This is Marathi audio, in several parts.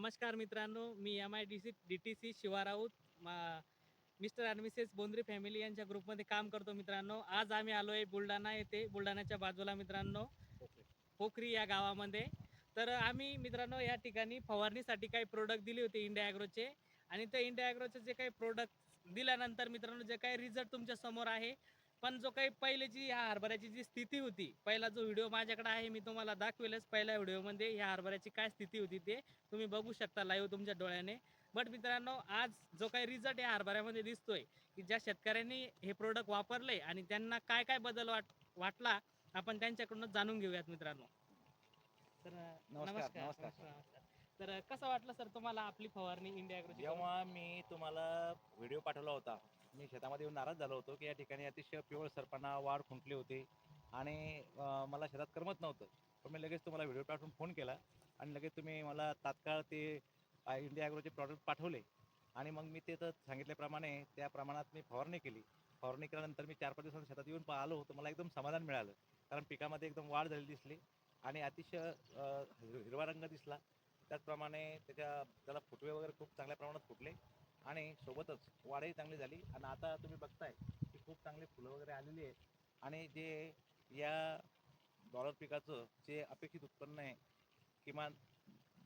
नमस्कार मित्रांनो, मी DTC शिवा राऊत, मिस्टर आणि मिसेस बोंद्रे फॅमिली यांच्या ग्रुपमध्ये काम करतो मित्रांनो. आज आम्ही आलो आहे बुलढाणा येथे. बुलढाण्याच्या बाजूला मित्रांनो पोखरी या गावामध्ये. तर आम्ही मित्रांनो या ठिकाणी फवारणीसाठी काही प्रोडक्ट दिले होते इंडिया ॲग्रोचे आणि त्या इंडिया ॲग्रोचे जे काही प्रोडक्ट दिल्यानंतर मित्रांनो जे काही रिझल्ट तुमच्या समोर आहे. पण जो काही पहिल्याची ह्या हरभऱ्याची जी स्थिती होती, पहिला जो व्हिडिओ माझ्याकडे आहे मी तुम्हाला दाखवेलच. पहिल्या व्हिडिओमध्ये ह्या हरभऱ्याची काय स्थिती होती ते तुम्ही बघू शकता लाईव्ह तुमच्या डोळ्याने. बट मित्रांनो आज जो काही रिझल्ट या हरभऱ्यामध्ये दिसतोय, की ज्या शेतकऱ्यांनी हे प्रोडक्ट वापरले आणि त्यांना काय काय बदल वाटला आपण त्यांच्याकडूनच जाणून घेऊयात मित्रांनो. तर नमस्कार, नमस्कार नमस्कार. नमस्कार. तर कसं वाटलं सर तुम्हाला आपली फवारणी इंडिया ॲग्रोची करून? जेव्हा मी तुम्हाला व्हिडिओ पाठवला होता, मी शेतामध्ये येऊन नाराज झालो होतो, की या ठिकाणी अतिशय पिवळसरपणा, वाढ खुंटली होती आणि मला शेतात करमत नव्हतं. पण मी लगेच तुम्हाला व्हिडिओ पाठवून फोन केला आणि लगेच तुम्ही मला तात्काळ ते इंडिया ॲग्रोचे प्रॉडक्ट पाठवले आणि मग मी ते तर सांगितल्याप्रमाणे त्या प्रमाणात मी फवारणी केली. फवारणी केल्यानंतर मी 4-5 दिवसांनी शेतात येऊन पाहिलो, तर मला एकदम समाधान मिळालं. कारण पिकामध्ये एकदम वाढ झालेली दिसली आणि अतिशय हिरवा रंग दिसला. त्याचप्रमाणे त्याला फुटवे वगैरे खूप चांगल्या प्रमाणात फुटले आणि सोबतच वाढही चांगली झाली आणि आता तुम्ही बघताय की खूप चांगली फुलं वगैरे आलेली आहेत आणि जे या डॉलर पिकाचं जे अपेक्षित उत्पन्न आहे किमान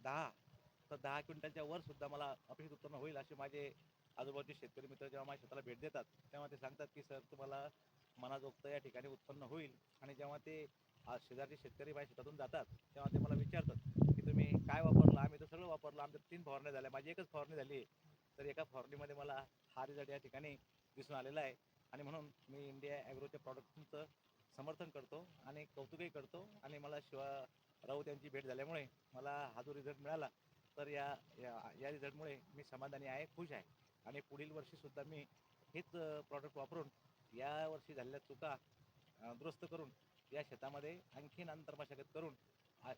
10 क्विंटलच्या वर सुद्धा मला अपेक्षित उत्पन्न होईल असे माझे आजूबाजूचे शेतकरी मित्र जेव्हा माझ्या शेताला भेट देतात तेव्हा ते सांगतात की सर तुम्हाला मनाजोगतं या ठिकाणी उत्पन्न होईल. आणि जेव्हा ते शेजारचे शेतकरी माझ्या शेतातून जातात तेव्हा ते मला विचारतात की तुम्ही काय वापरलं. आम्ही तर सगळं वापरलं, आमच्या 3 फवारण्या झाल्या, माझी एकच फवारणी झाली आहे. तर एका फवारणीमध्ये मला हा रिझल्ट या ठिकाणी दिसून आलेला आहे आणि म्हणून मी इंडिया ॲग्रोच्या प्रॉडक्टचं समर्थन करतो आणि कौतुकही करतो आणि मला शिवा राऊत यांची भेट झाल्यामुळे मला हा जो रिझल्ट मिळाला तर या या या रिझल्टमुळे मी समाधानी आहे, खुश आहे आणि पुढील वर्षीसुद्धा मी हेच प्रॉडक्ट वापरून यावर्षी झालेल्या चुका दुरुस्त करून या शेतामध्ये आणखीन अंतर्मशागत करून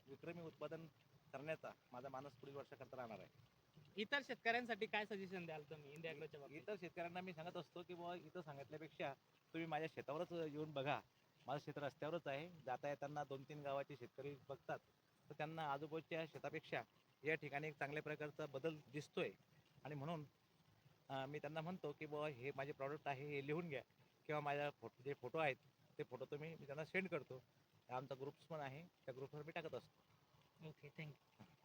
विक्रमी उत्पादन करण्याचा माझा मानस पुढील वर्षाकरता राहणार आहे. इतर शेतकऱ्यांसाठी काय सजेशन द्याल तुम्ही इंडिया ॲग्रोच्या बाबतीत? इतर शेतकऱ्यांना मी सांगत असतो की बाबा इथं सांगितल्यापेक्षा तुम्ही माझ्या शेतावरच येऊन बघा. माझं शेत रस्त्यावरच आहे. जाता येताना 2-3 गावाचे शेतकरी बघतात तर त्यांना आजूबाजूच्या शेतापेक्षा या ठिकाणी एक चांगल्या प्रकारचा बदल दिसतोय आणि म्हणून मी त्यांना म्हणतो की बाबा हे माझे प्रॉडक्ट आहे हे लिहून घ्या किंवा माझ्या जे फोटो आहेत ते फोटो मी त्यांना सेंड करतो. आमचा ग्रुप्स पण आहे, त्या ग्रुपवर मी टाकत असतो. Okay, thank you.